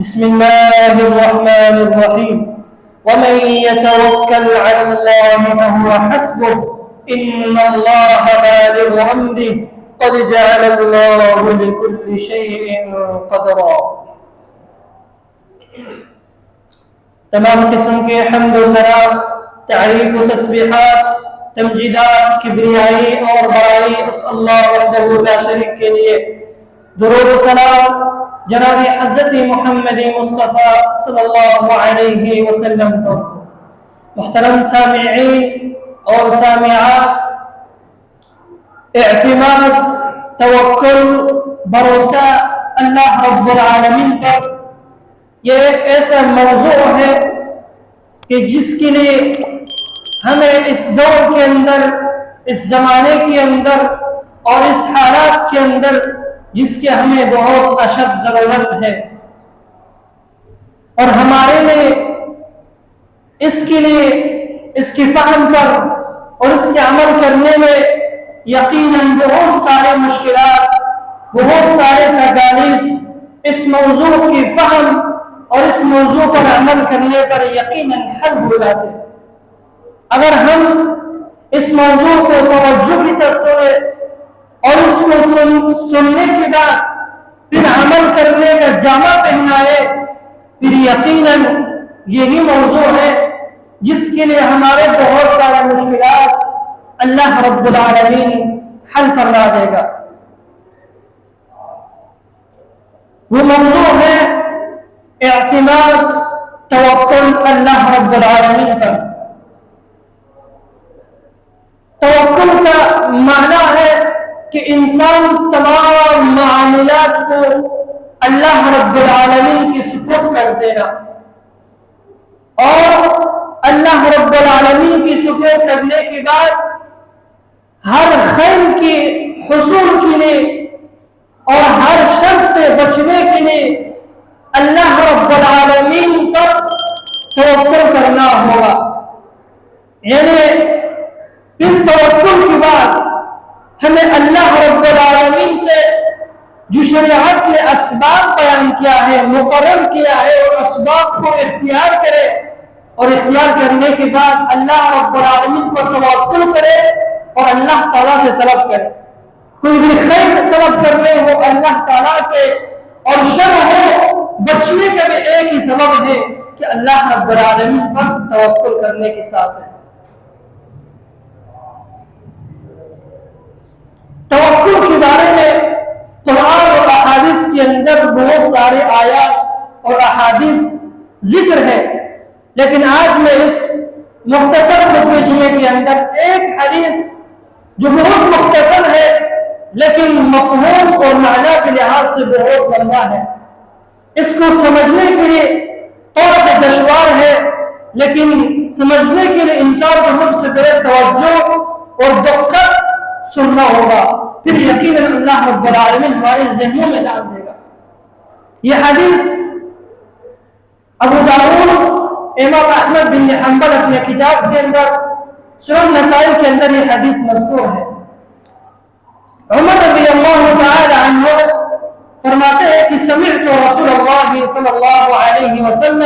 بسم الله الرحمن الرحيم ومن يتوكل على الله فهو حسبه إن الله بالغ أمره قد جعل الله لكل شيء قدرا. تمام قسم کے حمد و ثنا، تعریف و تسبیحات، تمجیدات، کبریائی اور بڑائی اس اللہ وحدہ لا شریک کے لیے، درود و سلام جناب حضرت محمد مصطفیٰ صلی اللہ علیہ وسلم پر. محترم سامعین اور سامعات، اعتماد، توکل، بھروسہ اللہ رب العالمین پر یہ ایک ایسا موضوع ہے کہ جس کے لیے ہمیں اس دور کے اندر، اس زمانے کے اندر اور اس حالات کے اندر جس کے ہمیں بہت اشد ضرورت ہے، اور ہمارے لیے اس کے لیے اس کی فہم پر اور اس کے عمل کرنے میں یقیناً بہت سارے مشکلات، بہت سارے تکالیف اس موضوع کی فہم اور اس موضوع پر عمل کرنے پر یقیناً حل ہو جاتے ہیں. اگر ہم اس موضوع کو توجہ کے ساتھ سنیں اور اس کو سننے کے بعد پھر عمل کرنے کا جامہ پہنائے، پھر یقیناً یہی موضوع ہے جس کے لیے ہمارے بہت سارے مشکلات اللہ رب العالمین حل فرما دے گا. وہ موضوع ہے اعتماد، توکل اللہ رب العالمین پر. توکل کا معنی ہے کہ انسان تمام معاملات کو اللہ رب العالمین کی سپرد کر دینا، اور اللہ رب العالمین کی سپرد کرنے کے بعد ہر خیر کی حصول کے لیے اور ہر شر سے بچنے کے لیے اللہ رب العالمین پر توکل کرنا ہوگا. یعنی پھر توکل کے بعد ہمیں اللہ رب العالمین سے جو شریعت نے اسباب بیان کیا ہے، مقرر کیا ہے، اور اسباب کو اختیار کرے، اور اختیار کرنے کے بعد اللہ رب العالمین پر توکل کرے اور اللہ تعالیٰ سے طلب کرے. کوئی بھی خیر طلب کرنے ہو اللہ تعالیٰ سے، اور شر ہو بچنے کا بھی ایک ہی سبب ہے کہ اللہ رب العالمین پر توکل کرنے کے ساتھ ہے. توکل کے بارے میں قرآن اور احادیث کے اندر بہت سارے آیات اور احادیث ذکر ہے، لیکن آج میں اس مختصر خطبہ جمعے کے اندر ایک حدیث جو بہت مختصر ہے لیکن مفہوم اور معنی کے لحاظ سے بہت لمبا ہے، اس کو سمجھنے کے لیے تھوڑا سا دشوار ہے، لیکن سمجھنے کے لیے انسان کو سب سے پہلے توجہ اور دقت سننا ہوگا، پھر یقیناً اللہ رب العالمین ہمارے ذہنوں میں ڈال دے گا. یہ حدیث ابو داؤد، امام احمد بن حنبل اپنے کتاب کے اندر، سنن نسائی کے اندر یہ حدیث مذکور ہے. عمر رضی اللہ تعالی عنہ فرماتے ہیں کہ سمعت رسول اللہ صلی اللہ علیہ وسلم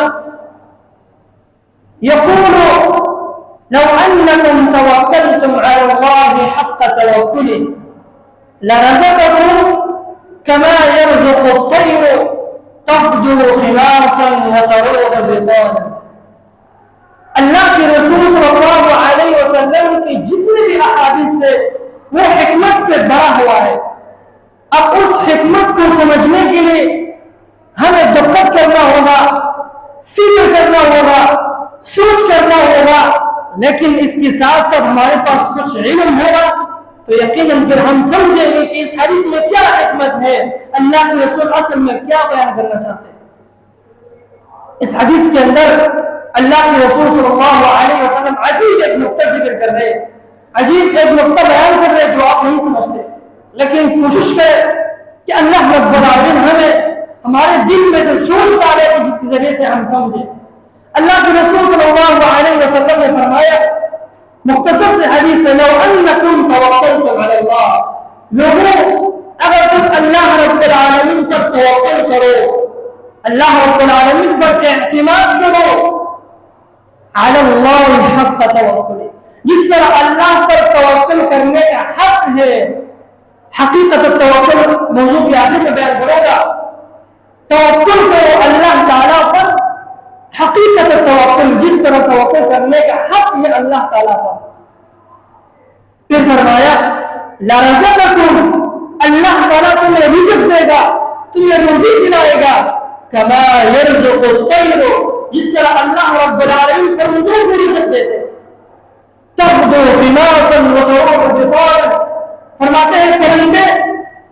یقول لو انکم توکلتم علی اللہ حق توکله لرزقكم كما يرزق الطير تغدو خماصا وتروح بطانا. اللہ کے رسول صلی اللہ علیہ وسلم کی جتنے بھی احادیث ہے وہ حکمت سے بھرا ہوا ہے. اب اس حکمت کو سمجھنے کے لیے ہمیں دقت کرنا ہوگا، فکر کرنا ہوگا، سوچ کرنا ہوگا، لیکن اس کے ساتھ ساتھ ہمارے پاس کچھ علم ہوگا تو یقیناً پھر ہم سمجھیں گے کہ اس حدیث میں کیا حکمت ہے، اللہ کے رسول اصل میں کیا بیان کرنا چاہتے ہیں. اس حدیث کے اندر اللہ کے رسول صلی اللہ علیہ وسلم عجیب ایک نقطہ ذکر کر رہے ہیں، عجیب ایک نقطہ بیان کر رہے ہیں جو آپ نہیں سمجھتے، لیکن کوشش کریں کہ اللہ رب العالمین ہمیں ہمارے دل میں سے سوچ ڈالے کہ جس کے ذریعے سے ہم سمجھیں. اللہ کے رسول صلی اللہ علیہ وسلم نے فرمایا، مختصر سے حدیث ہے، لو انکم توکلتم علی اللہ، لوگوں اگر تم اللہ رب العالمین پر توکل کرو اللہ رب العالمین پر اعتماد کرو، علی اللہ حق توکل، جس طرح اللہ پر توکل کرنے کا حق ہے۔ حقیقت توکل موضوع کے آخر میں بیان کروں گا۔ توکل کرو اللہ تعالیٰ پر، حقیقت توکل جس طرح توکل کرنے کا حق ہے اللہ تعالیٰ پر۔ پھر فرمایا لرزقکم، اللہ تعالیٰ تمہیں رزق دے گا، تمہیں روزی دلائے گا، کما یرزق الطیر، جس طرح اللہ رب العالمین پرندوں کو رزق دیتے۔ تغدو خماصا وتروح بطانا، فرماتے ہیں پرندے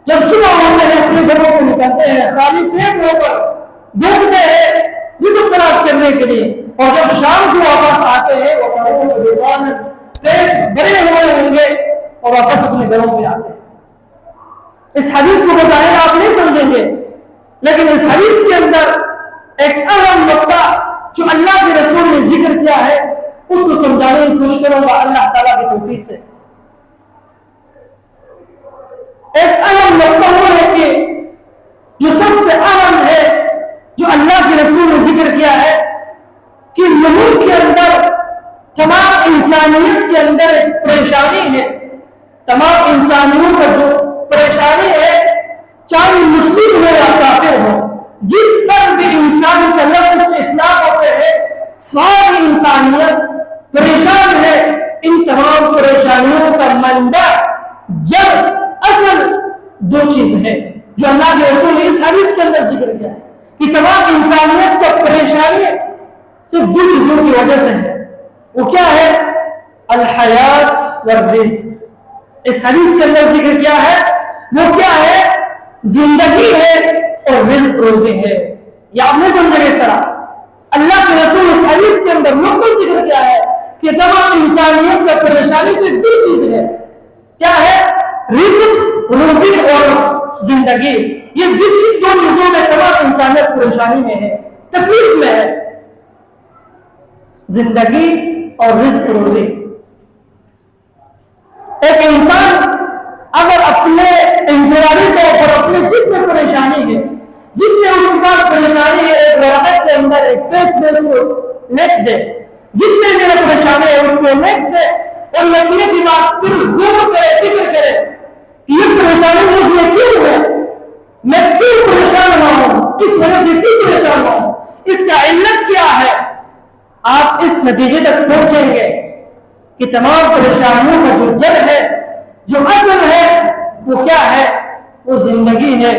جب صبح ہوتے ہیں اپنے گھروں سے نکلتے ہیں خالی پیٹ ہو کر ڈوبتے ہیں رزق تلاش کرنے کے لیے، اور جب شام کو واپس آتے ہیں وہ تروح بطانا، پیٹ بھرے ہوئے ہوں گے اور واپس اپنے گھروں میں آتے ہیں۔ اس حدیث کو بظاہر آپ نہیں سمجھیں گے، لیکن اس حدیث کے اندر ایک اہم نقطہ جو اللہ کے رسول نے ذکر کیا ہے اس کو سمجھانے کی کوشش کروں گا اللہ تعالیٰ کی توفیق سے۔ ایک اہم نقطہ وہ ہے کہ جو سب سے اہم ہے جو اللہ کے رسول نے ذکر کیا ہے کہ ملک کے اندر تمام انسانیت کے اندر ایک پریشانی ہے، تمام انسانیوں کا جو پریشانی ہے، چاہے مسلم ہو یا کافر ہو، جس پر بھی انسان کا لفظ اطلاق ہوتے ہیں ساری انسانیت پریشان ہے۔ ان تمام پریشانیوں کا منبع جب اصل دو چیز ہے جو اللہ کے رسول نے اس حدیث کے اندر ذکر کیا ہے کہ تمام انسانیت کا پریشانی صرف دو چیزوں کی وجہ سے ہے۔ وہ کیا ہے؟ الحیات والرزق۔ اس حدیث کے اندر ذکر کیا ہے؟ وہ کیا ہے؟ زندگی ہے اور رزق روزی ہے۔ یہ آپ نہیں سمجھیں گے اس طرح۔ اللہ کے رسول اس حدیث کے اندر مکمل ذکر کیا ہے کہ تمام انسانیت کا پریشانی سے دو چیز ہے۔ کیا ہے؟ رزق روزی اور زندگی۔ یہ دو چیزوں میں تمام انسانیت پریشانی میں ہے، تکلیف میں ہے، زندگی اور رزق روزی۔ ایک انسان اگر اپنے انفرادی طور پر اپنے جتنے پریشانی ہے، جتنے اس کے پاس پریشانی ہے، ایک ورقت کے اندر ایک پیج میں اس کو لکھ دے، جتنے میرے پریشانی ہے اس کو لکھ دے، اور لکھنے کی بات پھر غور کرے، فکر کرے کہ یہ پریشانی مجھ میں کیوں ہے، میں کیوں پریشان ہوا ہوں، اس وجہ سے کیوں پریشان ہوا ہوں، اس کا علت کیا ہے، آپ اس نتیجے تک پہنچیں گے کہ تمام پریشانیوں کا جو جڑ ہے، جو اصل ہے، وہ کیا ہے؟ وہ زندگی ہے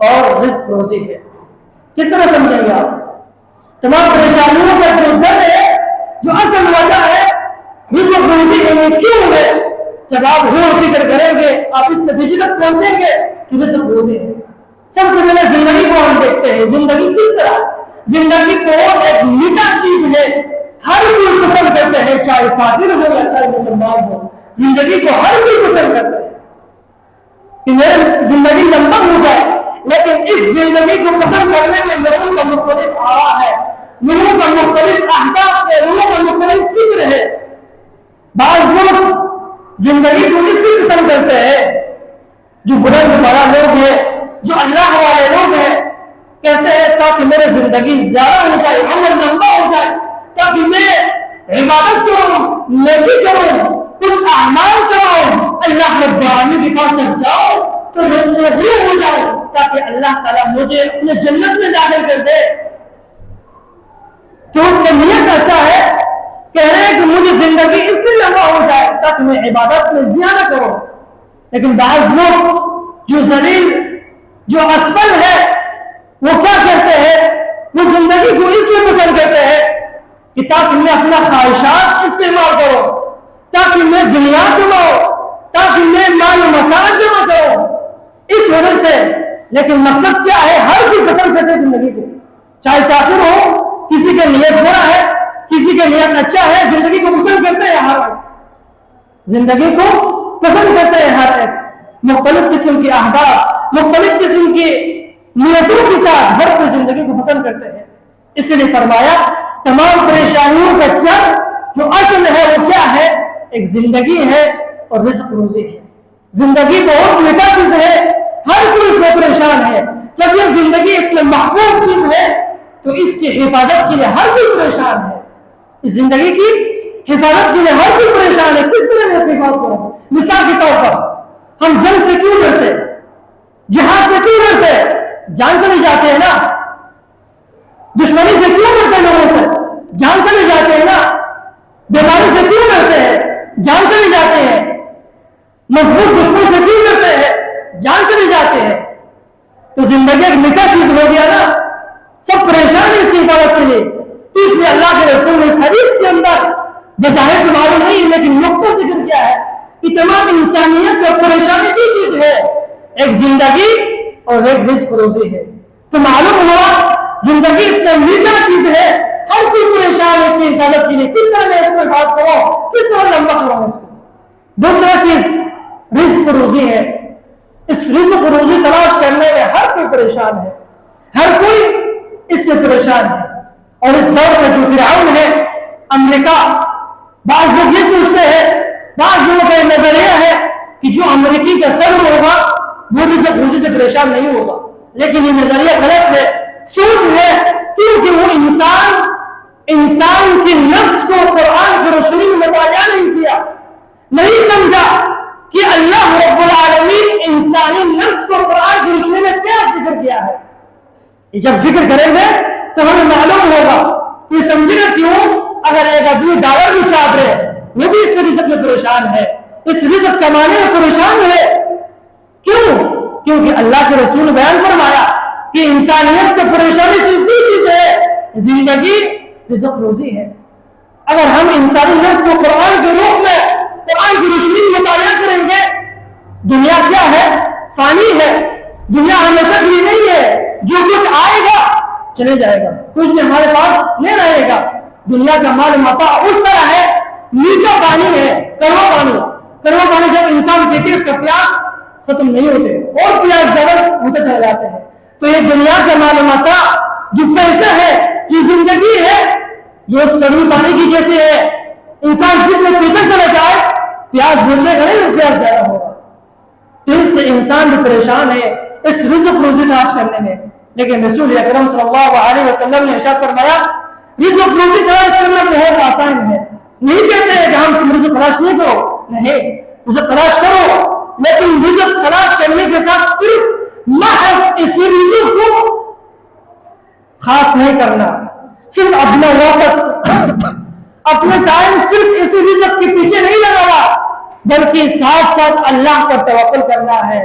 اور رزق روزی ہے۔ کس طرح سمجھیں گے آپ؟ تمام پریشانیوں کا جو جڑ ہے، جو اصل وجہ ہے، رزق روزی ہے، کیوں ہے؟ جب آپ غور فکر کریں گے آپ اس نتیجے تک پہنچیں گے کہ رزق روزی ہے۔ سب سے پہلے زندگی کو ہم دیکھتے ہیں، زندگی کس طرح؟ زندگی کو ایک میٹھا چیز ہے، ہر کوئی پسند کرتے ہیں، چاہے کافر ہو یا چاہے مسلمان ہو، زندگی کو ہر کوئی پسند کرتے ہیں کہ میری زندگی لمبا ہو جائے، لیکن اس زندگی کو پسند کرنے میں لوگوں کا مختلف آرا ہے، لوگوں کا مختلف اہداف ہے، لوگوں کا مختلف فکر ہے۔ بعض لوگ زندگی کو اس لیے پسند کرتے ہیں، جو بلند بڑا لوگ ہیں، جو اللہ والے لوگ ہیں، کہتے ہیں تاکہ میری زندگی زیادہ ہو جائے، عمر لمبا ہو جائے، تاکہ میں عبادت کروں، نیکی کروں، کچھ اعمال کرو، اللہ رب العالمین کے پاس جاؤ تو رضا ہو جاؤ، تاکہ اللہ تعالیٰ مجھے اپنے جنت میں داخل کر دے۔ تو اس کا نیت اچھا ہے، کہہ رہے ہیں کہ مجھے زندگی اس لیے لمبا ہو جائے تاکہ میں عبادت میں زیادہ کروں، لیکن بعض لوگ جو ذلیل، جو اسفل ہے، وہ کیا کرتے ہیں؟ وہ زندگی کو اس لیے پسند کرتے ہیں کہ تاکہ میں اپنا خواہشات استعمال کروں، تاکہ میں دنیا کماؤں، تاکہ میں مال و متاع جمع کروں، اس وجہ سے۔ لیکن مقصد کیا ہے؟ ہر کوئی پسند کرتے زندگی کو، چاہے کافر ہو، کسی کا نیت برا ہے، کسی کا نیت اچھا ہے، زندگی کو پسند کرتے ہیں ہر ایک، زندگی کو پسند کرتے ہیں ہر ایک، مختلف قسم کے اہداف، مختلف قسم کی نیتوں کے ساتھ ہر کوئی زندگی کو پسند کرتے ہیں۔ اس لیے فرمایا تمام پریشانیوں کا جڑ جو اصل ہے وہ کیا ہے؟ ایک زندگی ہے اور رزق روزی ہے۔ زندگی بہت میٹھا چیز ہے، ہر کوئی اس میں پریشان ہے، جب یہ زندگی اتنے محبوب چیز ہے تو اس کی حفاظت کے لیے ہر کوئی پریشان ہے. اس زندگی کی حفاظت کے لیے ہر کوئی پریشان ہے. کس طرح میں حفاظت کروں؟ مثال کے طور پر ہم جنگ سے کیوں ڈرتے؟ جہاد سے کیوں ڈرتے؟ جان چلے جاتے ہیں نا. دشمنی سے کیوں ڈرتے؟ لوگوں سے جان چلے جاتے ہیں نا. بیماری سے کیوں ڈرتے ہیں؟ جان چلے جاتے ہیں. مضبوط دشمن سے کیوں ڈرتے ہیں؟ جان چلے جاتے ہیں. تو زندگی ایک میٹھا چیز ہو گیا نا. سب پریشان ہیں اس کی حفاظت کے لیے. اس لیے اللہ کے رسول نے اس حدیث کے اندر بظاہر تو معلوم نہیں لیکن نقطہ ذکر کیا ہے کہ تمام انسانیت کو پریشانی کی چیز ہے ایک زندگی اور ایک رزق روزی ہے. تو معلوم ہوا زندگی اتنا میٹھا چیز ہے, ہر کوئی پریشان ہے اس کی حفاظت کے لیے. کس طرح میں اس کو حفاظت کروں, کس طرح لمبا کروں اس کو. دوسرا چیز رزق روزی ہے. اس رزق روزی تلاش کرنے میں ہر کوئی پریشان ہے, ہر کوئی اس میں پریشان ہے. اور اس دور میں جو فرعون ہے امریکہ, بعض لوگ یہ سوچتے ہیں, بعض لوگوں کا نظریہ ہے کہ جو امریکی کا صدر ہوگا وہ رزق روزی سے پریشان نہیں ہوگا, لیکن یہ نظریہ غلط ہے, سوچ ہے. کیونکہ وہ انسان کے نفس کو قرآن کی روشنی میں مطالعہ نہیں کیا, نہیں سمجھا کہ اللہ رب العالمین انسانی نفس کو قرآن کی روشنی میں کیا ذکر کیا ہے. جب ذکر کریں گے تو ہمیں معلوم ہوگا کہ سمجھے گا کیوں اگر ایک آدمی ڈالر بھی چاپ رہے وہ بھی اس رزق میں پریشان ہے, اس رزق کمانے میں پریشان ہے. کیوں؟ کیونکہ اللہ کے رسول نے بیان فرمایا کہ انسانیت کی پریشانی صرف دو چیز ہے, زندگی رزق روزی ہے. اگر ہم انسانی نفس کو قرآن کے روح میں قرآن کی روشنی میں مطالعہ کریں گے, دنیا کیا ہے؟ فانی ہے. دنیا ہمیشہ کے لیے نہیں ہے. جو کچھ آئے گا چلے جائے گا, کچھ بھی ہمارے پاس نہیں رہے گا. دنیا کا مال متا اس طرح ہے, میٹھا پانی ہے, کڑوا پانی. کڑوا پانی جب انسان پیتے اس کا پیاس ختم نہیں ہوتے اور پیاس زیادہ ہوتے چلے جاتے ہیں. تو یہ دنیا کا مال متا جو پیسہ ہے, جو زندگی ہے, یہ اس کڑوے پانی کی جیسے ہے. انسان جتنے پیتے چلے جائے پیاس بجھے گا نہیں, پیاس زیادہ ہوگا. تو اس میں انسان بھی پریشان ہے اس رزق روزی تلاش کرنے میں. لیکن رسول اکرم صلی اللہ علیہ وسلم نے ارشاد فرمایا رزق روزی تلاش کرنا بہت آسان ہے. نہیں کہتے ہیں کہ ہم تم رزق تلاش نہیں کرو, نہیں, رزق تلاش کرو, لیکن رزق تلاش کرنے کے ساتھ صرف محض اسی رزق کو خاص نہیں کرنا, صرف اپنا وقت اپنے ٹائم صرف اسی رزق کے پیچھے نہیں لگانا, بلکہ ساتھ ساتھ اللہ پر توکل کرنا ہے,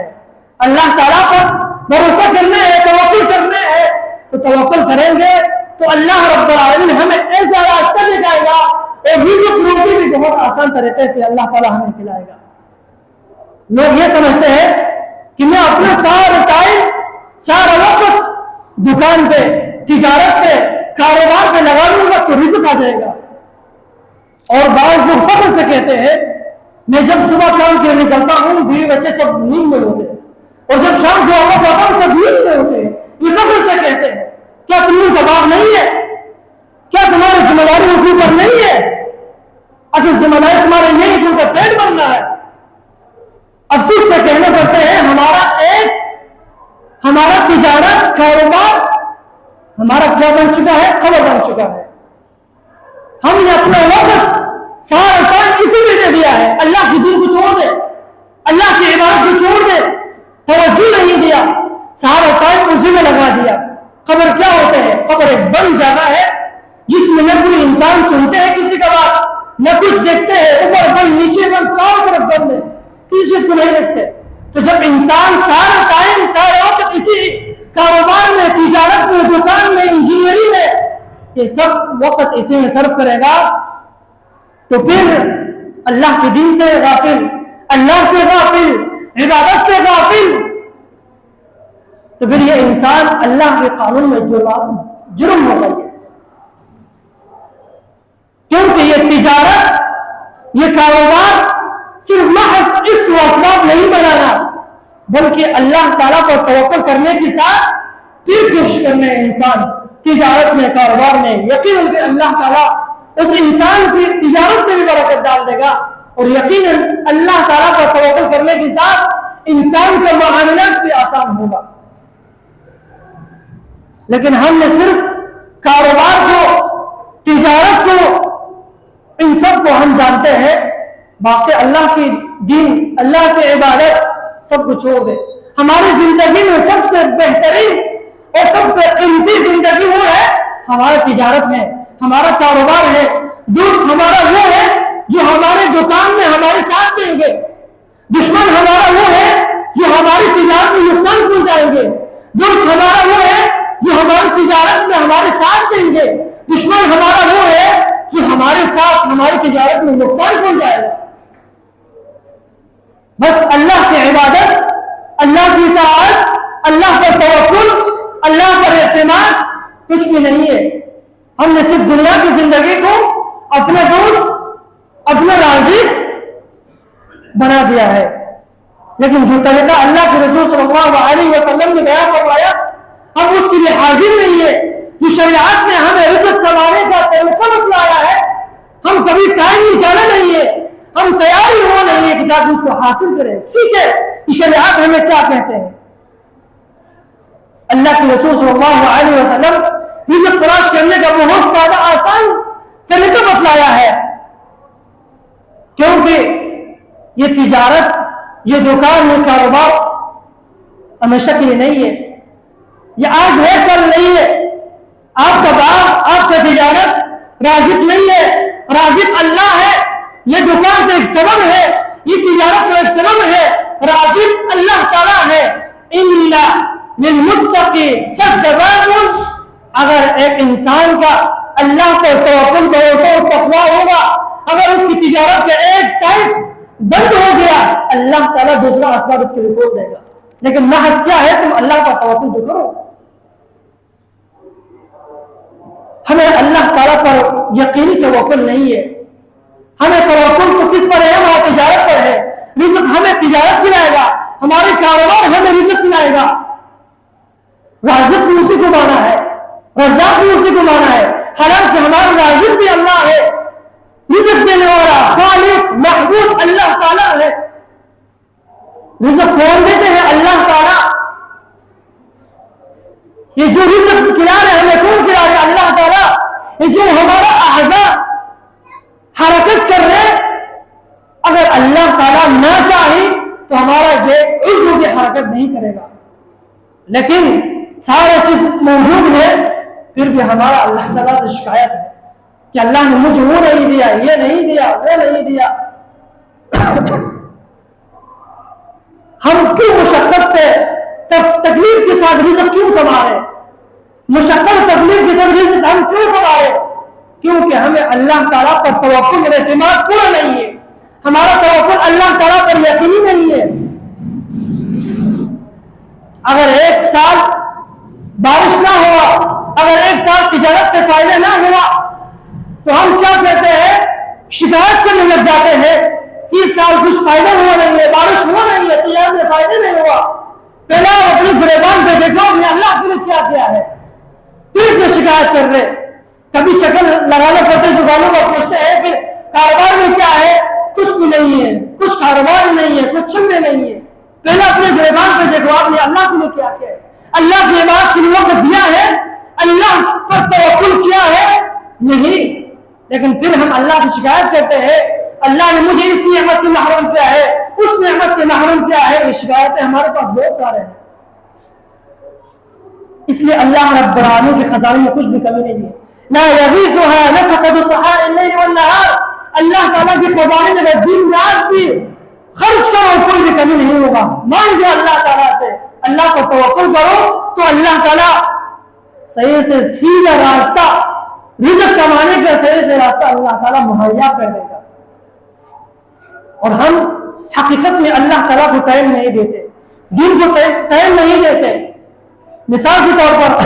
اللہ تعالیٰ پر بھروسہ کرنا ہے, توکل کرنا ہے. تو توکل کریں گے تو اللہ رب العالمین ہمیں ایسا راستہ دکھائے گا اور رزق روزی بھی بہت آسان طریقے سے اللہ تعالیٰ ہمیں کھلائے گا. لوگ یہ سمجھتے ہیں کہ میں اپنا سارا ٹائم سارا وقت دکان پہ, تجارت پہ, کاروبار پہ لگا دوں گا تو رزق آ جائے گا. اور بعض لوگ فخر سے کہتے ہیں میں جب صبح کام کے لیے نکلتا ہوں بیوی بچے سب نیند میں ہوتے ہیں, اور جب شام کو واپس آتا ہوں سب نیند میں ہوتے ہیں. یہ فخر سے کہتے ہیں کیا تمہیں دباؤ نہیں ہے, کیا تمہاری ذمہ داری ان کے اوپر نہیں ہے؟ اصل ذمہ داری تمہارے یہ ہے کہ ان کا پیٹ بننا ہے. افسوس سے کہنا پڑتے ہیں ہمارا تجارت کاروبار ہمارا کیا بن چکا ہے, خبر بن چکا ہے. ہم نے اپنا وقت سارا ٹائم اسی میں دے دیا ہے. اللہ کے دین کو چھوڑ دے, اللہ کی عبادت کو چھوڑ دے, توجہ نہیں دیا, سارا ٹائم اسی میں لگا دیا. قبر کیا ہوتے ہیں؟ قبر ایک بند جگہ ہے جس میں نہ کوئی انسان سنتے ہیں کسی کا بات, نہ کچھ دیکھتے ہیں, اوپر بند نیچے بند چاروں طرف بند ہے, کسی چیز کو نہیں دیکھتے. تو جب انسان سارا ٹائم سارا وقت اسی کاروبار میں, تجارت میں, دکان میں, انجینئرنگ میں, یہ سب وقت اسی میں صرف کرے گا تو پھر اللہ کے دین سے غافل, اللہ سے غافل, عبادت سے غافل, تو پھر یہ انسان اللہ کے قانون میں جرم ہو گئی. کیونکہ یہ تجارت, یہ کاروبار صرف محض اس کو اسباب نہیں بنانا, بلکہ اللہ تعالیٰ پر توکل کرنے کے ساتھ پھر کوشش کرنے انسان تجارت میں, کاروبار میں. یقیناً کہ اللہ تعالیٰ اس انسان کی تجارت میں بھی برکت ڈال دے گا, اور یقیناً اللہ تعالیٰ پر توکل کرنے کے ساتھ انسان کا معاملات بھی آسان ہوگا. لیکن ہم نے صرف کاروبار کو، تجارت کو، ان سب کو ہم جانتے ہیں، باقی اللہ کی دین، اللہ کی عبادت سب کو چھوڑ دے۔ ہماری زندگی میں سب سے بہترین اور سب سے قیمتی زندگی وہ ہے ہمارا تجارت ہے، ہمارا کاروبار ہے۔ دوست ہمارا وہ ہے جو ہمارے دکان میں ہمارے ساتھ دیں گے، دشمن ہمارا وہ ہے جو ہماری تجارت میں نقصان پہنچائیں گے۔ دوست ہمارا وہ ہے جو ہماری تجارت میں ہمارے ساتھ دیں گے، دشمن ہمارا وہ ہے جو ہمارے ساتھ ہماری تجارت میں نقصان پہنچائے گا۔ بس اللہ کی عبادت، اللہ کی اطاعت، اللہ پر توکل، اللہ پر اعتماد کچھ بھی نہیں ہے۔ ہم نے صرف دنیا کی زندگی کو اپنا دوست، اپنا رازق بنا دیا ہے، لیکن جو طریقہ اللہ کے رسول صلی اللہ علیہ وسلم نے بیان کروایا ہم اس کے لیے حاضر نہیں ہے۔ جو شریعت نے ہمیں رزق کمانے کا طریقہ بتلایا ہے ہم کبھی ٹائم نکالا نہیں ہے، ہم تیار ہی ہوا نہیں ہے کہ تاکہ اس کو حاصل کریں، سیکھیں کہ شریعت ہمیں کیا کہتے ہیں۔ اللہ کے رسول صلی اللہ علیہ وسلم رزق تلاش کرنے کا بہت سادہ آسان طریقہ بتلایا ہے، کیونکہ یہ تجارت، یہ دکان، یہ کاروبار ہمیشہ کے لیے نہیں ہے، یہ آج ہے کل نہیں ہے۔ آپ کا باغ، آپ کا تجارت رازق نہیں ہے، رازق اللہ ہے۔ یہ دکان کا ایک سبب ہے، یہ تجارت کا ایک سبب ہے، رازق اللہ تعالیٰ ہے۔ اِلَّا لِلْمُتَّقِينَ صدقات۔ اگر ایک انسان کا اللہ کو توکل، بھروسہ اور تقویٰ ہوگا، اگر اس کی تجارت کا ایک سائڈ بند ہو گیا اللہ تعالیٰ دوسرا اسباب اس کے لیے کھول دے گا، لیکن محض کیا ہے تم اللہ کا توکل تو کرو۔ ہمیں اللہ تعالیٰ پر یقینی توکل نہیں ہے، ہمیں توکل تو کس پر ہے؟ ہمارا تجارت پر ہے۔ رزق ہمیں تجارت دلائے گا، ہمارے کاروبار ہمیں رزق دلائے گا۔ رازق بھی اسی کو مانا ہے، رزاق بھی اسی کو مانا ہے، حالانکہ ہمارا رازق بھی اللہ ہے، رزق دینے والا خالق محبوب اللہ تعالیٰ ہے۔ رزق کون دیتے ہیں؟ اللہ تعالیٰ۔ یہ جو رزق کھلا رہے ہمیں کون کھلا رہے؟ اللہ تعالیٰ۔ یہ جو ہمارا اعضاء حرکت کر رہے اگر اللہ تعالیٰ نہ چاہے تو ہمارا یہ عضو کی حرکت نہیں کرے گا، لیکن سارا چیز موجود ہے پھر بھی ہمارا اللہ تعالیٰ سے شکایت ہے کہ اللہ نے مجھے وہ نہیں دیا، یہ نہیں دیا، وہ نہیں دیا۔ ہم کیوں مشقت سے تکلیف کے ساتھ رزق کیوں کما رہے؟ مشقت تکلیف کے ساتھ رزق ہم کیوں کما رہے؟ کیونکہ ہمیں اللہ تعالیٰ پر توکل اور اعتماد پورا نہیں ہے، ہمارا توکل اللہ تعالیٰ پر یقینی نہیں ہے۔ اگر ایک سال بارش نہ ہوا، اگر ایک سال تجارت سے فائدہ نہ ہوا تو ہم کیا کہتے ہیں؟ شکایت کرنے لگ جاتے ہیں کہ اس سال کچھ فائدہ ہوا نہیں ہے، بارش ہوا نہیں ہے، تجارت میں فائدہ نہیں ہوا۔ پہلے اپنی گریبان پہ دیکھو ہم نے اللہ کے لیے کیا کیا ہے، پھر میں شکایت کر رہے۔ کبھی چکر لگانے پڑتے دکانوں کو پوچھتے ہیں پھر کاروبار میں کیا ہے؟ کچھ بھی نہیں ہے، کچھ کاروبار نہیں ہے، کچھ چلنے نہیں ہے۔ پہلے اپنے گریبان پہ دیکھو آپ نے اللہ کے لیے کیا کیا ہے، اللہ کی عبادت کے لیے وقت دیا ہے، اللہ پر توکل کیا ہے؟ نہیں۔ لیکن پھر ہم اللہ سے شکایت کرتے ہیں اللہ نے مجھے اس نعمت سے محروم کیا ہے، اس نعمت سے محروم کیا ہے۔ یہ شکایتیں ہمارے پاس بہت سارے ہیں۔ اس لیے اللہ رب العالمین کے خزانے میں کچھ بھی کمی نہیں ہے۔ لا يغيثها نفقة سحاء الليل والنهار۔ اللہ تعالیٰ کے خزانے میں دن رات بھی خرچ کرو کوئی بھی کمی نہیں ہوگا۔ مانگو اللہ تعالیٰ سے، اللہ کو توکل کرو تو اللہ تعالیٰ صحیح سے سیدھا راستہ، رزق کمانے کا صحیح سے راستہ اللہ تعالیٰ مہیا کر دے گا۔ اور ہم حقیقت میں اللہ تعالیٰ کو ٹائم نہیں دیتے، دین کو ٹائم نہیں دیتے۔ مثال کے طور پر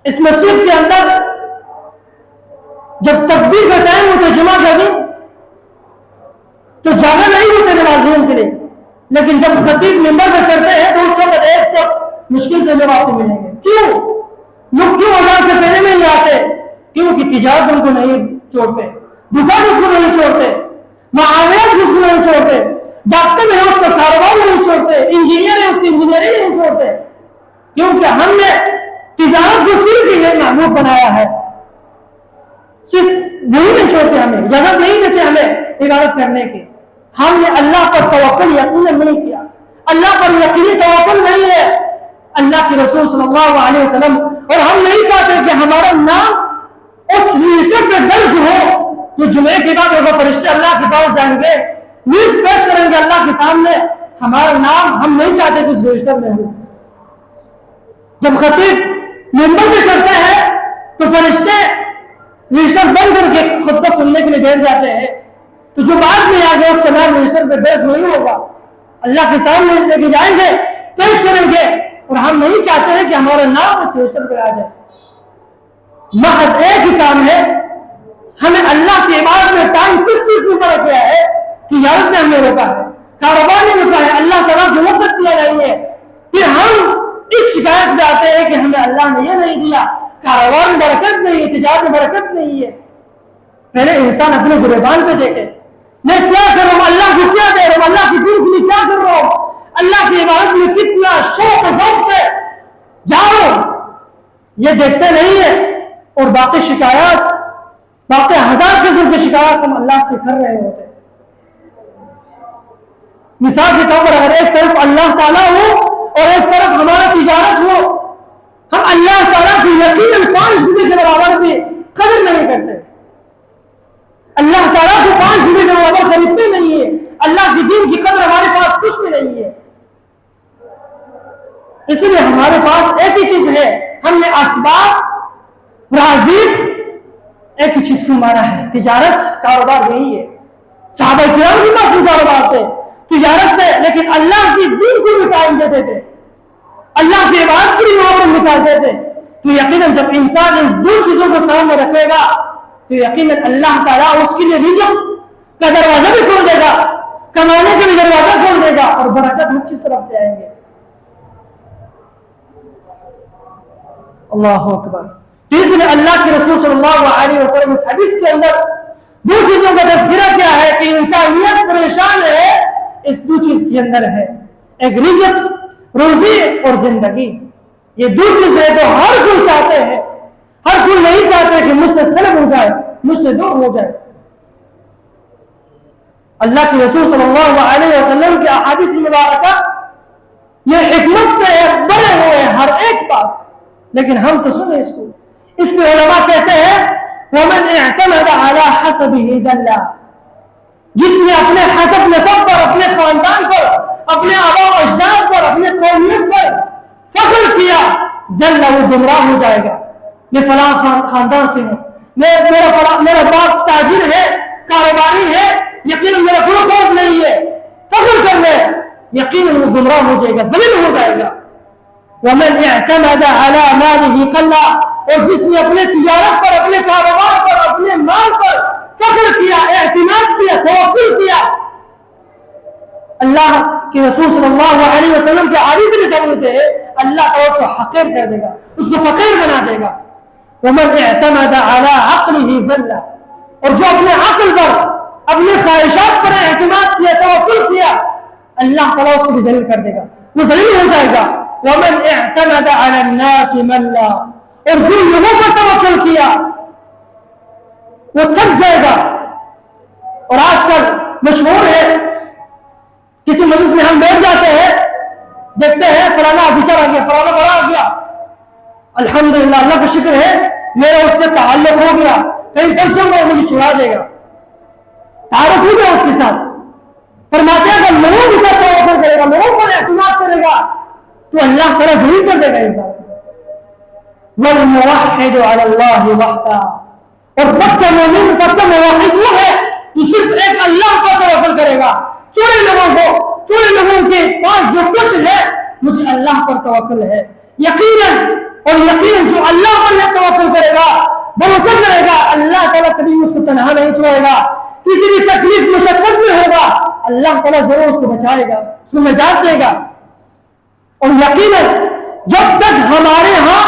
اس مسجد کے اندر جب تکبیر کا ٹائم ہوتا ہے جمعہ کا دن تو جگہ نہیں ہوتے نمازیوں کے لیے، لیکن جب خطیب ممبر پہ چڑھتے ہیں تو اس وقت ایک سب مشکل سے جب آپ کو ملیں گے۔ کیوں لوگ کیوں اذان سے پہلے نہیں آتے؟ کیونکہ تجارت ان کو نہیں چھوڑتے، دکان اس کو نہیں چھوڑتے، معاملات اس کو نہیں چھوڑتے، ڈاکٹر ہے اس کا کاروبار نہیں چھوڑتے، انجینئر ہے اس کی انجینئرنگ نہیں چھوڑتے۔ کیونکہ ہم نے تجارت کو صرف یہ محبوب بنایا ہے، صرف وہی نہیں چھوڑتے، ہمیں اجازت نہیں دیتے ہمیں عبادت کرنے کی. ہم نے اللہ پر توکل یقیناً نہیں کیا، اللہ پر یقینی توکل نہیں ہے اللہ کے رسول صلی اللہ علیہ وسلم. اور ہم نہیں چاہتے کہ ہمارا نام اس رجسٹر پہ درج ہو جو جمعے کے بعد وہ فرشتے اللہ کے پاس جائیں گے، لسٹ پیش کریں گے اللہ کے سامنے، ہمارا نام ہم نہیں چاہتے کہ اس رجسٹر میں ہو. جب خطیب ممبر پہ چڑھتے ہیں تو فرشتے رجسٹر بند کر کے خطبہ سننے کے لیے بیٹھ جاتے ہیں، تو جو بعد میں آ گیا اس کا نام رجسٹر پہ بیس نہیں ہوگا، اللہ کے سامنے لے کے جائیں گے، پیش کریں گے. اور ہم نہیں چاہتے ہیں کہ ہمارا نام اس رجسٹر پہ آ جائے. محض ایک ہی کام ہے، ہمیں اللہ کی عبادت میں ٹائم کس چیز میں پڑا گیا ہے؟ تجارت میں ہمیں روکا ہے، کاروبار میں روکا ہے، اللہ تعالیٰ کو مدد کیا نہیں ہے. پھر ہم اس شکایت میں آتے ہیں کہ ہمیں اللہ نے یہ نہیں دیا، کاروبار میں برکت نہیں ہے، تجارت میں برکت نہیں ہے. پہلے انسان اپنے گریبان پہ دیکھے، میں کیا کر رہا ہوں، اللہ کو کیا دے رہا ہوں، اللہ کی دین کے لیے کیا کر رہا ہوں، اللہ کی عبادت میں کتنا شوق و ذوق سے جا رہا ہوں، یہ دیکھتے نہیں ہے. اور باقی شکایات، باقی ہزار قسم کی شکایات ہم اللہ سے کر رہے ہوتے. مثال کے طور پر اگر ایک طرف اللہ تعالیٰ ہو اور ایک طرف ہمارا تجارت ہو، ہم اللہ تعالیٰ کی یقیناً 5 روپے کے برابر بھی قدر نہیں کرتے، اللہ تعالیٰ کو 5 روپے کے برابر خریدتے نہیں ہے، اللہ کی دین کی قدر ہمارے پاس کچھ بھی نہیں ہے. اسی لیے ہمارے پاس ایک ہی چیز ہے، ہم نے اسباب رازق ایک ہی چیز کو مانا ہے، تجارت، کاروبار یہی ہے. صحابہ کرام بھی معصوم کاروبار تھے، تجارت تھے، لیکن اللہ کی دین کو بھی ٹائم دیتے تھے، اللہ کی عبادت کو بھی وہاں پر نکالتے تھے. تو یقیناً جب انسان ان 2 چیزوں کو سامنے رکھے گا تو یقیناً اللہ تعالیٰ اس کے لیے رزق کا دروازہ بھی کھول دے گا، کمانے کا بھی دروازہ کھول دے گا، اور برکت ہر چیز طرف سے آئیں گے. اللہ اکبر. اس لیے اللہ کے رسول صلی اللہ علیہ وسلم اس حدیث کے اندر 2 چیزوں کا تذکرہ کیا ہے کہ انسانیت پریشان ہے، اس 2 چیز کے اندر ہے، ایک رزق، روزی اور زندگی. یہ 2 چیزیں تو ہر کوئی چاہتے ہیں، ہر کوئی نہیں چاہتے کہ مجھ سے طلب ہو جائے، مجھ سے دور ہو جائے. اللہ کے رسول صلی اللہ علیہ وسلم کی احادیث مبارکہ یہ حکمت سے بڑے ہوئے ہر ایک بات، لیکن ہم تو سنیں اس کو. اس میں علماء کہتے ہیں وَمَنْ اِعْتَمَدَ عَلَى حَسَبِهِ ذَلَّ، جس نے اپنے حسب نسب پر، اپنے خاندان پر، اپنے آباء و اجداد پر، اپنے قومیت پر فخر کیا، ذل، وہ گمراہ ہو جائے گا. میں فلاں خاندان سے ہوں، میرا باپ تاجر ہے، کاروباری ہے، یقیناً میرا کوئی خوف نہیں ہے، فخر کر لے، یقیناً وہ گمراہ ہو جائے گا، ذلیل ہو جائے گا. وَمَنْ اِعْتَمَدَ عَلَى مَالِهِ قَلَّ، اور جس نے اپنے تجارت پر، اپنے کاروبار پر، اپنے مال پر فخر کیا، اعتماد کیا، توکل کیا، اللہ کے رسول صلی اللہ علیہ وسلم کے حدیث میں سمجھتے ہیں اللہ تعالیٰ اس کو حقیر کر دے گا، اس کو فقیر بنا دے گا. وَمَنْ اِعْتَمَدَ عَلَى عَقْلِهِ ذَلَّ، اور جو اپنے عقل پر، اپنے خواہشات پر اعتماد کیا، توکل کیا، اللہ تعالیٰ اس کو بھی ذلیل کر دے گا، وہ ذلیل ہو جائے گا. وَمَنْ اِعْتَمَدَ عَلَى النَّاسِ مَلَّ، اور جن لوگوں پر توکل کیا وہ تھک جائے گا. اور آج کل مشہور ہے، کسی مجلس میں ہم بیٹھ جاتے ہیں، دیکھتے ہیں فلانا آفیسر آ گیا، فلانا بڑا آ گیا، الحمدللہ اللہ کا شکر ہے میرا اس سے تعلق ہو گیا، کہیں پھنس جاؤں گا مجھے چھڑا دے گا، تعارف ہو گیا اس کے ساتھ. فرماتے ہیں کہ لوگوں کے ساتھ توکل کرے گا، لوگوں پر اعتماد کرے گا تو اللہ تعالیٰ ذلیل کر دے گا انسان. وَالْمُوَحِّدُ عَلَى اللَّهِ وَحْدَهُ، اور پکا مومن، پکا موحد وہ ہے جو صرف ایک اللہ پر توکل کرے گا. چوڑے لوگوں کے پاس جو کچھ ہے مجھے اللہ پر توکل ہے، یقیناً، اور یقیناً جو اللہ پر توکل کرے گا، بھروسہ کرے گا، اللہ تعالیٰ کبھی اس کو تنہا نہیں چھوڑے گا. کسی بھی تکلیف مشقت میں ہوگا اللہ تعالیٰ ضرور اس کو بچائے گا، اس کو نجات دے گا. اور یقیناً جب تک ہمارے ہاں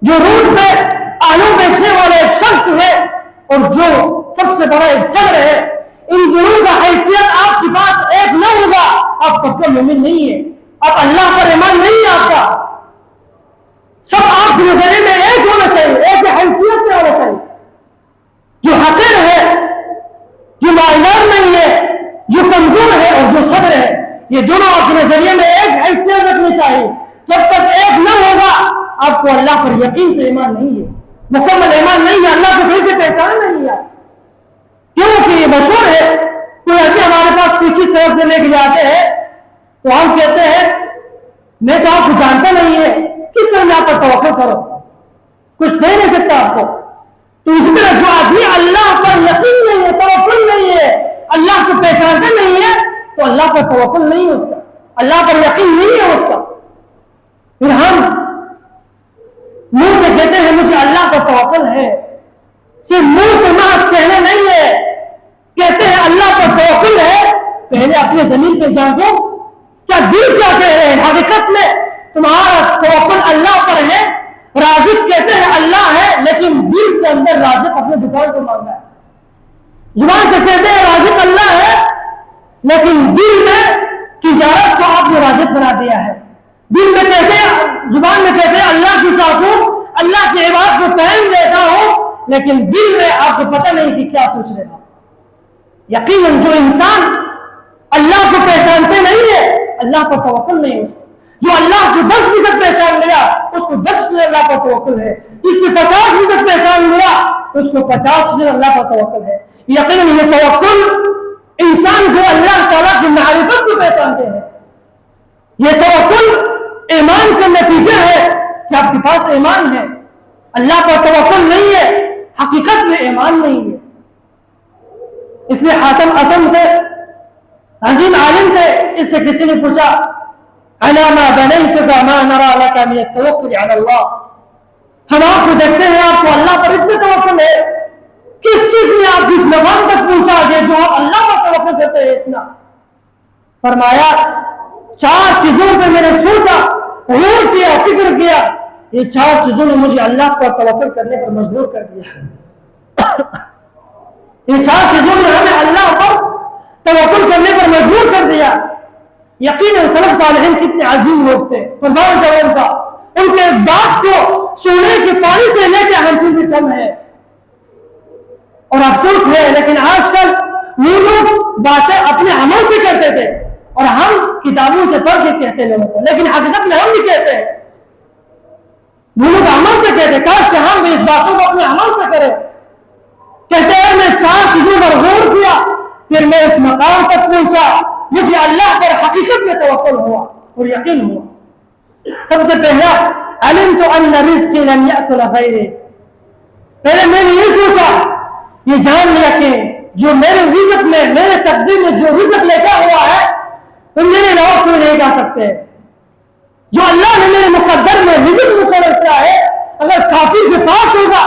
جو روڈ پہ آلو بیچنے والا ایک شخص ہے اور جو سب سے بڑا ایک صبر ہے، ان دونوں کا حیثیت آپ کے پاس ایک نہ ہوگا، آپ پکا مومن نہیں ہے، آپ اللہ پر ایمان نہیں ہے آپ کا. سب آپ کے نظریے میں ایک ہونا چاہیے، ایک حیثیت سے ہونا چاہیے. جو حقیر ہے، جو مالدار نہیں ہے، جو کمزور ہے اور جو صبر ہے، یہ دونوں آپ کے نظریے میں ایک حیثیت رکھنی چاہیے. جب تک ایک نہ ہوگا آپ کو اللہ پر یقین سے ایمان نہیں ہے، مکمل ایمان نہیں ہے، اللہ کو صحیح سے پہچان نہیں ہے. کیونکہ یہ مشہور ہے، کوئی ایسے ہمارے پاس کوئی چیز طرف سے لے کے جاتے ہیں تو ہم کہتے ہیں میں تو آپ کو جانتا نہیں ہے، کس طرح آپ پر توقع کرو، کچھ دے نہیں سکتا آپ کو. تو اسی طرح جو آدمی اللہ پر یقین نہیں ہے، توکل نہیں ہے، اللہ کو پہچانتا نہیں ہے، تو اللہ پر توکل نہیں ہے اس کا، اللہ پر یقین نہیں ہے اس کا. پھر ہم منہ سے کہتے ہیں مجھے اللہ پر توکل ہے، صرف منہ سے محض کہنے نہیں ہے. کہتے ہیں اللہ پر توکل ہے، پہلے اپنے زمین پہ جانچو کیا دل کیا کہہ رہے ہیں. حقیقت میں تمہارا توکل اللہ پر ہے. رازق کہتے ہیں اللہ ہے، لیکن دل کے اندر رازق اپنے دکان کو مانگا ہے. زبان سے کہتے ہیں رازق اللہ ہے، لیکن دل میں تجارت کو آپ نے رازق بنا دیا ہے. دل میں کہتے ہیں، زبان میں کہتے ہیں اللہ کی ساتھ ہوں، اللہ کی عبادت کو ٹائم دیتا ہوں، لیکن دل میں آپ کو پتہ نہیں کہ کیا سوچ رہے ہیں. یقیناً جو انسان اللہ کو پہچانتے نہیں ہے، اللہ پر توکل نہیں ہے. جو اللہ کو 10% پہچان لیا اس کو 10% اللہ پر توکل ہے. جس کو 50% پہچان لیا اس کو 50% اللہ پر توکل ہے. یقیناً یہ توکل انسان کو اللہ تعالیٰ کی معرفت کو پہچانتے ہیں. یہ توکل ایمان کا نتیجہ ہے کہ آپ کے پاس ایمان ہے. اللہ پر توکل نہیں ہے، حقیقت میں ایمان نہیں ہے. اس لیے حاتم اسم سے عظیم عالم تھے، اس سے کسی نے پوچھا علی ما بنیت ما نرى لك من التوکل علی اللہ. ہم آپ کو دیکھتے ہیں آپ کو اللہ پر اتنا توکل ہے، کس چیز نے آپ کس مقام تک پہنچا دے جو آپ اللہ پر توکل کرتے ہیں اتنا. فرمایا 4 چیزوں پہ میں نے سوچا، غور کیا، فکر کیا، یہ 4 چیزوں نے مجھے اللہ پر توکل کرنے پر مجبور کر دیا. یہ 4 چیزوں نے ہمیں اللہ پر توکل کرنے پر مجبور کر دیا. یقیناً سلف صالحین کتنے عظیم لوگ تھے. قربان جاؤں کا ان کے بات کو سونے کے پانی سے لے کے ہم بھی کم ہے. اور افسوس ہے لیکن آج کل وہ لوگ باتیں اپنے عمل سے کرتے تھے اور ہم کتابوں سے پڑھ کے کہتے لوگوں کو، لیکن حقیقت میں ہم بھی کہتے ہیں. وہ لوگ عمل سے کہتے، کاش کہ ہم بھی اس باتوں کو اپنے عمل سے کریں. کہتے ہیں میں 4 چیزوں پر غور کیا، پھر میں اس مقام تک پہنچا، مجھے اللہ پر حقیقت میں توکل ہوا اور یقین ہوا. سب سے پہلا علمت ان رزقی لن یأکل غیری. پہلے میں نے یہ سوچا، یہ جان لیا کہ جو میرے رزق میں، میرے تقدیر میں جو رزق لکھا ہوا ہے وہ میرے علاوہ کوئی نہیں کھا سکتے. جو اللہ نے میرے مقدر میں رزق مقرر کیا ہے، اگر کافر کے پاس ہوگا،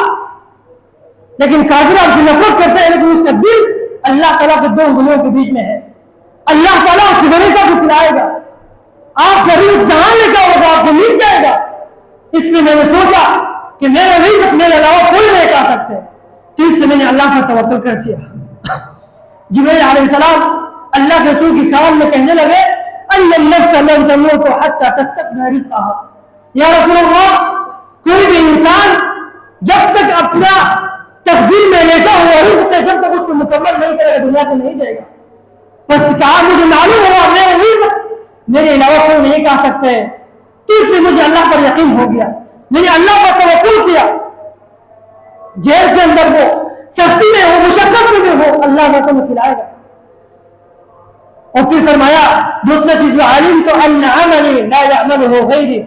لیکن کافر آپ سے نفرت کرتے ہیں لیکن اس کا دل اللہ تعالیٰ کے 2 انگلیوں کے بیچ میں ہے. اللہ تعالیٰ آپ کی ذریعے سے کھلائے گا، آپ کا رزق جہاں لکھا ہوگا آپ کو مل جائے گا. اس لیے میں نے سوچا کہ میرا رزق میرے علاوہ کوئی نہیں کھا سکتے، تو اس لیے میں نے اللہ پر توکل کر دیا. جبرائیل علیہ السلام اللہ کے رسول کی کان میں کہنے لگے ان النفس لن تموت حتى تستكمل رزقها. یا رسول اللہ، کوئی بھی انسان جب تک اپنا تقدیر میں لکھا ہوا رزق ہے جب تک اس کو مکمل نہیں کرے گا دنیا سے نہیں جائے گا. بس کہا مجھے معلوم ہوا میرے رزق میرے علاوہ کوئی نہیں کھا سکتے، تو اس لیے مجھے اللہ پر یقین ہو گیا، میں نے اللہ پر توکل کیا. جیل کے اندر ہو، سختی میں ہو، مشقت میں ہو، اللہ کا تمہیں کھلائے گا. اور پھر فرمایا دوسرا چیز علمت ان عملی لا يعمله غیری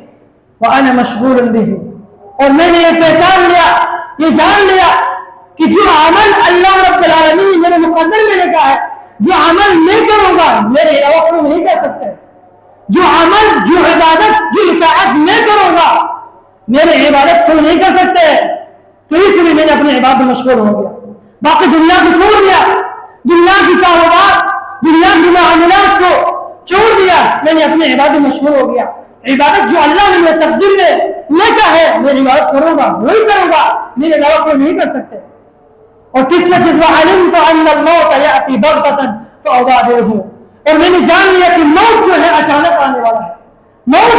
وانا مشغول به. اور میں نے یہ پہچان لیا، یہ جان لیا کہ جو عمل اللہ رب العالمین نے میرے مقدر میں لکھا ہے، جو عمل میں کروں گا میرے علاوہ کوئی نہیں کر سکتے. جو عمل، جو عبادت، جو اطاعت میں کروں گا میرے عبادت کوئی نہیں کر سکتے. تو اس لیے میں نے اپنے عبادت میں مشغول ہو گیا، باقی دنیا کو چھوڑ دیا، دنیا کی کاروبار، دنیا کی معاملات کو چھوڑ دیا، میں نے اپنے عبادت میں مشغول ہو گیا. عبادت جو اللہ نے میرے تقدیر میں لکھا ہے میں عبادت کروں گا، وہی کروں گا، میرے علاوہ کوئی نہیں کر سکتے. اور تیسرا چیز علمت ان الموت یأتی بغتۃ فأبادره. اور میں نے جان لیا کہ موت جو ہے اچانک آنے والا ہے. موت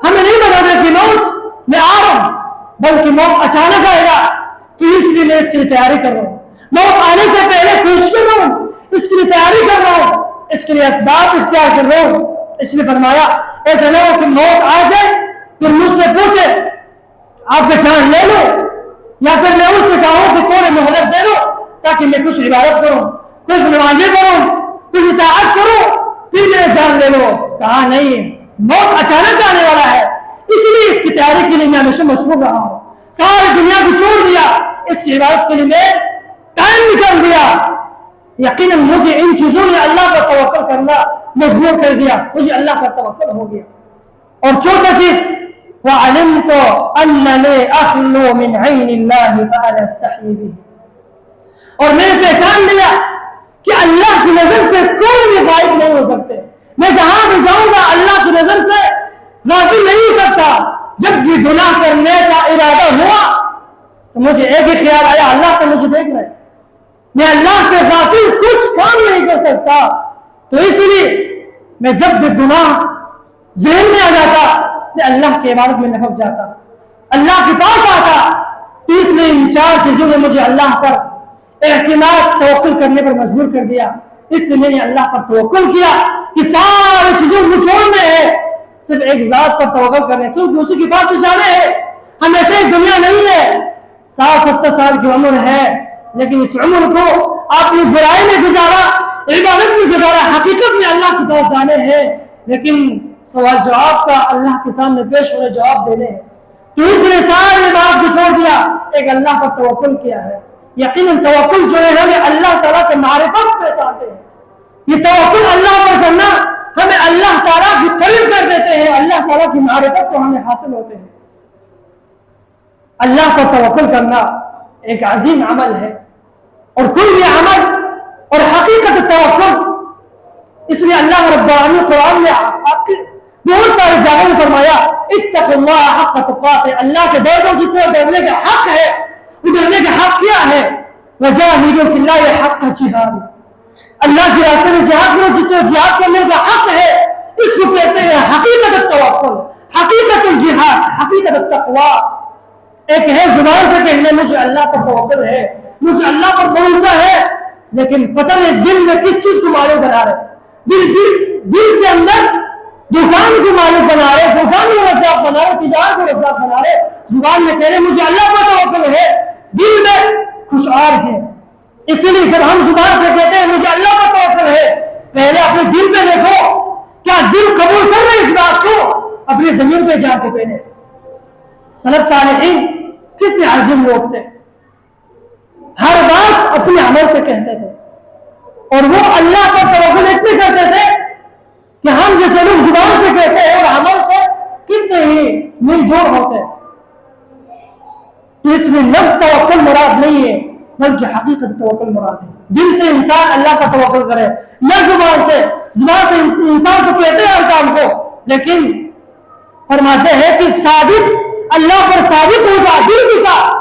ہمیں نہیں بتا دے کہ موت میں آ رہا ہوں، بلکہ موت اچانک آئے گا، تو اس لیے میں اس کی تیاری کر رہا ہوں، موت آنے سے پہلے کوشش کر رہا ہوں، اس کی تیاری کر رہا ہوں، اس کے لیے اسباب اختیار کر رہا ہوں۔ اس لیے فرمایا ایسا نہ ہو کہ موت آ جائے پھر مجھ سے پوچھے آپ کا جان لے لو، یا پھر میں اس سے کہوں کہ تھوڑے مہلت دے دو تاکہ میں کچھ عبادت کروں، کچھ نمازیں کروں، کچھ اطاعت کروں، پھر میرے جان لے لو۔ کہا نہیں، موت اچانک آنے والا ہے، اس لیے اس کی تیاری کے لیے میں ہمیشہ مشغول رہا ہوں، ساری دنیا کو چھوڑ دیا، اس کی عبادت کے لیے میں ٹائم نکال دیا۔ یقیناً مجھے ان چیزوں نے اللہ پر توکل کرنا مجبور کر دیا، مجھے اللہ پر توکل ہو گیا۔ اور چوتھا چیز، وَعَلِمْتُ أَنَّنِي أَخْلُو مِنْ عَيْنِ اللَّهِ فَأَنَا أَسْتَحْيِي بِهِ، اور میں نے پہچان لیا کہ اللہ کی نظر سے کوئی بھی غائب نہیں ہو سکتے، میں جہاں بھی جاؤں گا اللہ کی نظر سے غافل نہیں ہو سکتا۔ جب بھی گناہ کرنے کا ارادہ ہوا تو مجھے ایک ہی خیال آیا، اللہ تو مجھے دیکھ رہا ہے، میں اللہ سے غافل کچھ کام نہیں کر سکتا۔ تو اس لیے میں جب بھی گناہ ذہن میں آ جاتا میں اللہ کی عبادت میں نپٹ جاتا، اللہ کے پاس آتا۔ تو اس لیے ان چار چیزوں نے مجھے اللہ پر اعتماد توکل کرنے پر مجبور کر دیا۔ اس لیے میں نے اللہ پر توکل کیا کہ ساری چیزوں کو چھوڑنے ہیں، صرف ایک ذات پر توکل کرنے، کیونکہ اسی کے پاس جانے ہیں۔ ہمیشہ دنیا نہیں ہے، 60-70 سال کی عمر ہے، لیکن اس عمر کو آپ نے برائی میں گزارا، عبادت میں گزارا، حقیقت میں اللہ کے پاس جانے ہیں، لیکن سوال جواب کا اللہ کے سامنے پیش ہونے جواب دینے ہیں۔ تو اس نے سارے بات کو چھوڑ دیا، ایک اللہ پر توکل کیا ہے۔ یقیناً توکل جو ہے ہمیں اللہ تعالیٰ کے معرفت پہچانتے ہیں، یہ توکل اللہ پر کرنا ہمیں اللہ تعالیٰ کی قریب کر دیتے ہیں، اللہ تعالیٰ کی معرفت کو ہمیں حاصل ہوتے ہیں۔ اللہ پر توکل کرنا ایک عظیم عمل ہے، اور کوئی بھی عمل اور حقیقت توکل، اس لیے اللہ رب العالمین قرآن میں بہت سارے جگہوں میں فرمایا اتقوا اللہ حق تقاته، اللہ سے ڈرو جس سے ڈرنے کا حق ہے، وہ ڈرنے کا حق کیا ہے؟ وجاہدوا فی اللہ حق جہاد، اللہ کے راستے میں جہاد کرو جس سے جہاد کرنے کا حق ہے، اس کو کہتے ہیں حقیقت التوکل، حقیقت الجہاد، حقیقت التقوی۔ ایک ہے زبان سے کہنے مجھے اللہ پر توکل ہے، مجھے اللہ پر بھروسہ ہے، لیکن پتہ نہیں دل میں کس چیز کو معلوم بنا رہے، دل کے اندر دکان کو مالک بنا رہے، دکان کو رزاق بنا رہے، تجارت کو رزاق بنا رہے، زبان میں کہہ رہے مجھے اللہ پر توکل ہے، دل میں کچھ اور ہے۔ اسی لیے جب ہم زبان سے کہتے ہیں مجھے اللہ پر توکل ہے، پہلے اپنے دل پہ دیکھو کیا دل قبول کر رہے اس بات کو، اپنی زمین پہ جا کے پہلے۔ سلف صالحین کتنے عظیم لوگ تھے، ہر بات اپنے عمل سے کہتے تھے، اور وہ اللہ پر توکل اتنے کرتے تھے کہ ہم جیسے لوگ زبان سے کہتے ہیں اور عمل سے کتنے ہی مل جوڑ ہوتے ہیں۔ تو اس میں لفظ توکل مراد نہیں ہے، بلکہ حقیقت توکل مراد ہے۔ دل سے انسان اللہ کا توکل کرے، نہ زبان سے انسان کو کہتے ہیں ہر کام کو، لیکن فرماتے ہیں کہ ثابت اللہ پر ثابت ہوگا دل کے ساتھ۔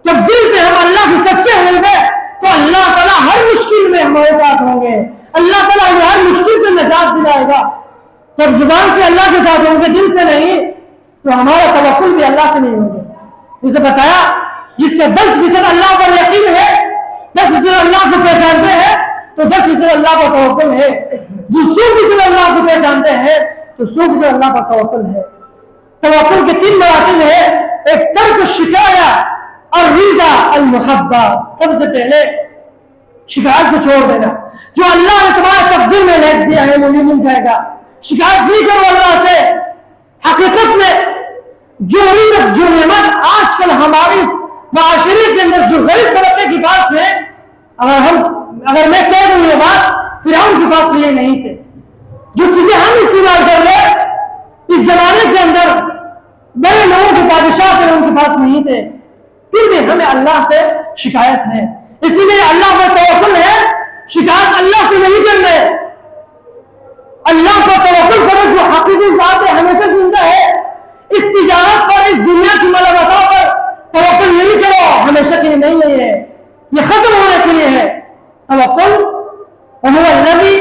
جب دل سے ہم اللہ کے سچے ہوں گے تو اللہ تعالیٰ ہر مشکل میں ہمارے ساتھ ہوں گے، اللہ تعالیٰ ہمیں ہر مشکل سے نجات دلائے گا۔ جب زبان سے اللہ کے ساتھ ہوں گے دل سے نہیں تو ہمارا توکل بھی اللہ سے نہیں ہوگا۔ جسے بتایا جس کے 10% اللہ پر یقین ہے، 10% اللہ کو پہچانتے ہیں تو 10% اللہ پر توکل ہے، جو 100% اللہ کو پہچانتے ہیں تو 100% اللہ پر توکل ہے۔ توکل کے 3 مراتب ہے، ایک ترک الشکایہ اور رضا المحبہ۔ سب سے پہلے شکایت کو چھوڑ دینا، جو اللہ نے تمہارے تقدیر میں لکھ دیا ہے وہ مل جائے گا، شکایت نہیں کرو اللہ سے۔ حقیقت میں جو عزت جو نعمت آج کل ہماری معاشرے کے اندر جو غریب طبقے کے پاس ہے، اگر میں کہہ دوں یہ بات، فرعون کے پاس یہ نہیں تھے۔ جو چیزیں ہم استعمال کر رہے اس زمانے کے اندر بڑے لوگوں کے بادشاہ تھے ان کے پاس نہیں تھے، پھر بھی ہمیں اللہ سے شکایت ہے۔ اسی لیے اللہ پر توکل ہے، شکایت اللہ سے نہیں کرنے، اللہ پر توکل کرو جو حقیقی ذات ہے، ہمیشہ زندہ ہے۔ اس تجارت پر، اس دنیا کی ملامتوں پر توکل نہیں کرو، ہمیشہ کے لیے نہیں ہے، یہ ختم ہونے کے لیے ہے۔ توکل وهو الذی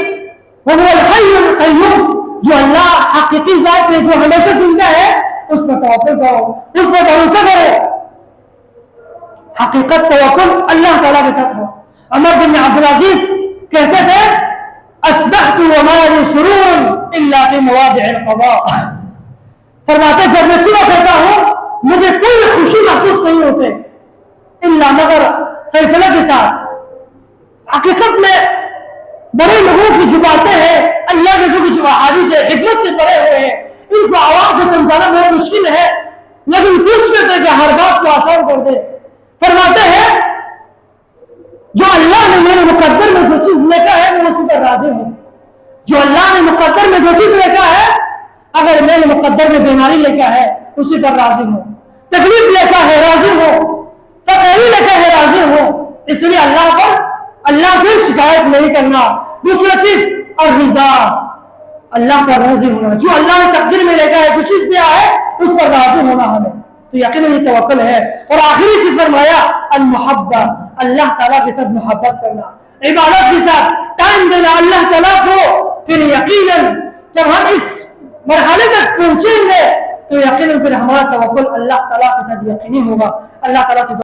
وهو الحی القیوم، جو اللہ حقیقی ذات ہے جو ہمیشہ زندہ ہے، اس پر توکل کرو، اس پر بھروسہ کرو۔ حقیقت توکل اللہ تعالیٰ کے ساتھ ہو۔ عمر بن عبدالعزیز کہتے تھے اصبحت وما لي سرور الا في مواضع القضاء، فرماتے جب میں صبح کرتا ہوں مجھے کوئی خوشی محسوس نہیں ہوتے الا مگر فیصلہ کے ساتھ۔ حقیقت میں بڑے لوگوں کی جو باتیں ہیں اللہ کے جو احادیث ہے حکمت سے بڑے ہوئے ہیں، ان کو عوام کو سمجھانا بہت مشکل ہے، لیکن کوشش کرتے ہیں کہ ہر بات کو آسان کر دے۔ فرماتے ہیں جو اللہ نے میرے مقدر میں جو چیز لکھا ہے میں اسی پر راضی ہوں۔ جو اللہ نے مقدر میں جو چیز لکھا ہے، اگر میں نے مقدر میں بیماری لکھا ہے اسی پر راضی ہوں، تکلیف لکھا ہے راضی ہوں، فقیری لکھا ہے راضی ہوں۔ اس لیے اللہ سے شکایت نہیں کرنا۔ دوسرا چیز اور رضا، اللہ پر راضی ہونا، جو اللہ نے تقدیر میں لکھا ہے جو چیز دیا ہے اس پر راضی ہونا ہمیں، تو یقیناً یہ توکل ہے۔ اور آخری چیز فرمایا المحبہ، اللہ تعالیٰ کے ساتھ محبت کرنا، عبادت کے ساتھ ٹائم دینا اللہ تعالیٰ کو۔ پھر یقیناً جب ہم اس مرحلے تک پہنچیں گے تو یقیناً پھر ہمارا توکل اللہ تعالیٰ کے ساتھ یقینی ہوگا۔ اللہ تعالیٰ سے